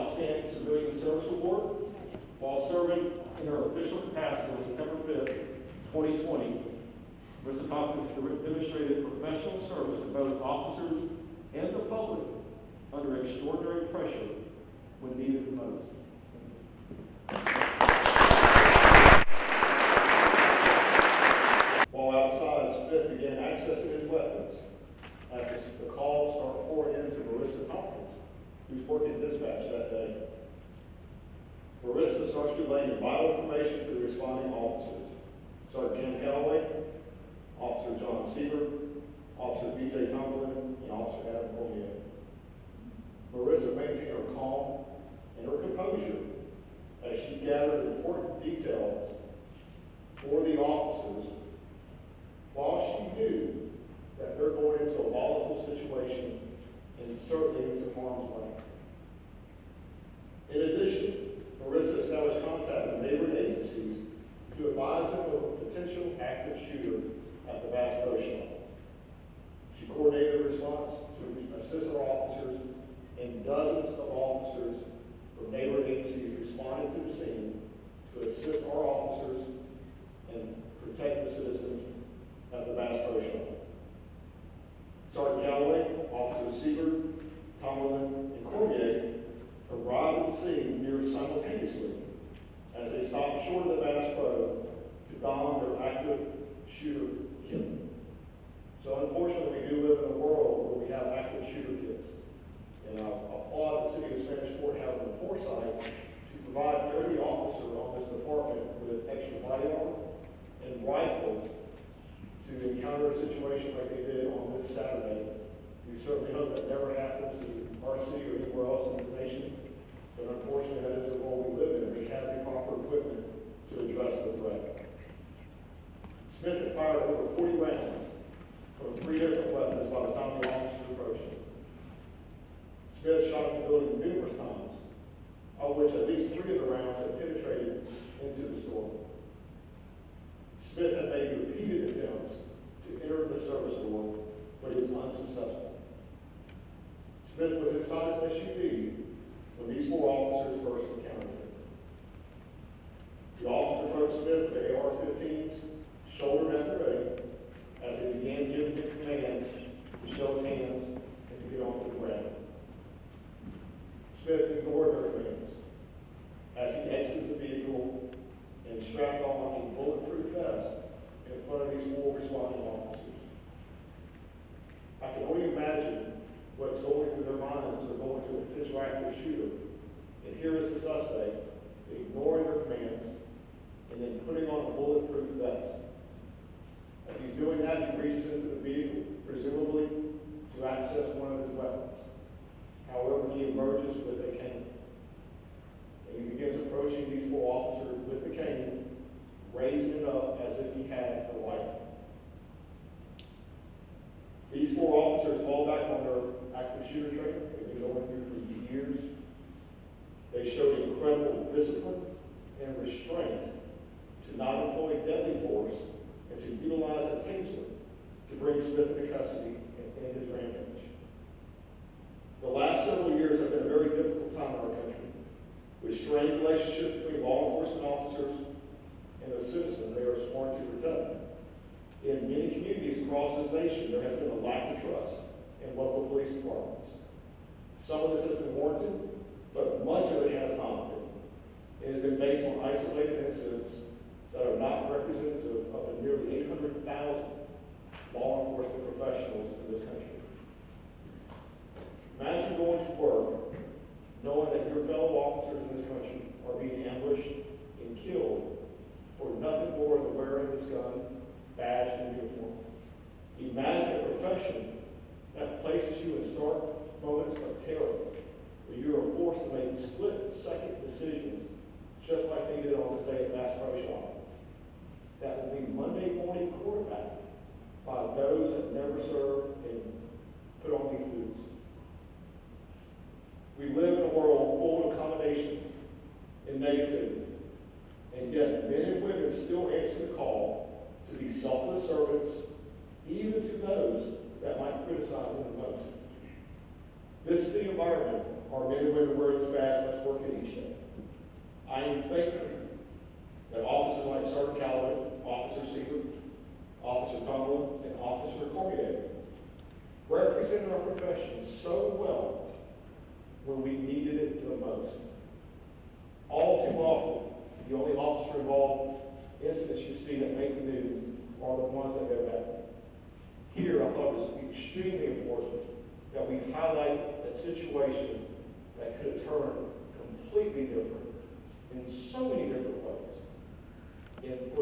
Outstanding Civilian Service Award. While serving in her official capacity on September 5th, 2020, Mr. Tompkins demonstrated professional service to both officers and the public under extraordinary pressure when needed the most. While outside, Smith began accessing his weapons as the calls started pouring into Marissa Tompkins, who's working dispatch that day. Marissa starts relaying vital information to the responding officers. Sergeant Jim Calloway, Officer John Siebert, Officer B.J. Tomlin, and Officer Adam Cormier. Marissa maintained her calm and her composure as she gathered important details for the officers, while she knew that they're going into a volatile situation and certainly into harm's way. In addition, Marissa established contact with neighboring agencies to advise them of a potential active shooter at the Bass Pro Shop. She coordinated a response to assist our officers, and dozens of officers from neighboring agencies responded to the scene to assist our officers and protect the citizens at the Bass Pro Shop. Sergeant Calloway, Officer Siebert, Tomlin, and Cormier arrived at the scene nearly simultaneously as they stopped short of the Bass Pro to don their active shooter kit. So unfortunately, we do live in a world where we have active shooter kits. And I applaud the City of Spanish Fort having the foresight to provide every officer on this department with extra body armor and rifles to encounter a situation like they did on this Saturday. We certainly hope that never happens to our city or anywhere else in this nation, but unfortunately that is the world we live in, and we have the proper equipment to address the threat. Smith had fired over 40 rounds from 3 different weapons by the time the officers approached him. Smith shot at the building numerous times, of which at least 3 of the rounds had penetrated into the store. Smith had made repeated attempts to enter the service door, but he was unsuccessful. Smith was inside his SUV when these 4 officers first encountered him. The officers approached Smith with the AR-15s, shouldered at the ready, as they began giving him commands to show his hands and to get onto the ground. Smith ignored their commands as he exited the vehicle and strapped on a bulletproof vest in front of these 4 responding officers. I can only imagine what's going through their minds as they're going to a potential active shooter. And here is the suspect ignoring their commands and then putting on a bulletproof vest. As he's doing that, he reaches into the vehicle, presumably to access one of his weapons. However, he emerges with a cane. And he begins approaching these 4 officers with the cane, raising it up as if he had a rifle. These 4 officers fall back on their active shooter training they've been going through for years. They showed incredible discipline and restraint to not employ deadly force and to utilize a taser to bring Smith into custody and end his rampage. The last several years have been a very difficult time in our country, with strained relationships between law enforcement officers and the citizens they are sworn to protect. In many communities across this nation, there has been a lack of trust in local police departments. Some of this has been warranted, but much of it has not been. It has been based on isolated incidents that are not representative of the nearly 800,000 law enforcement professionals in this country. Imagine going to work knowing that your fellow officers in this country are being ambushed and killed for nothing more than wearing this gun, badge, and uniform. Imagine a profession that places you in stark moments of terror, where you are forced to make split-second decisions, just like they did on this day at Bass Pro Shop. That will be Monday morning quarterback by those that never served and put on these boots. We live in a world full of accommodation and negativity, and yet men and women still answer the call to be selfless servants, even to those that might criticize them the most. This is the environment our men and women wearing this badge must work at each day. I am thankful that officers like Sergeant Calloway, Officer Seaver, Officer Tomlin, and Officer Cormier represented our profession so well when we needed it the most. All too often, the only officer-involved incidents you see that make the news are the ones that go bad. Here, I thought it was extremely important that we highlight a situation that could have turned completely different in so many different ways. And for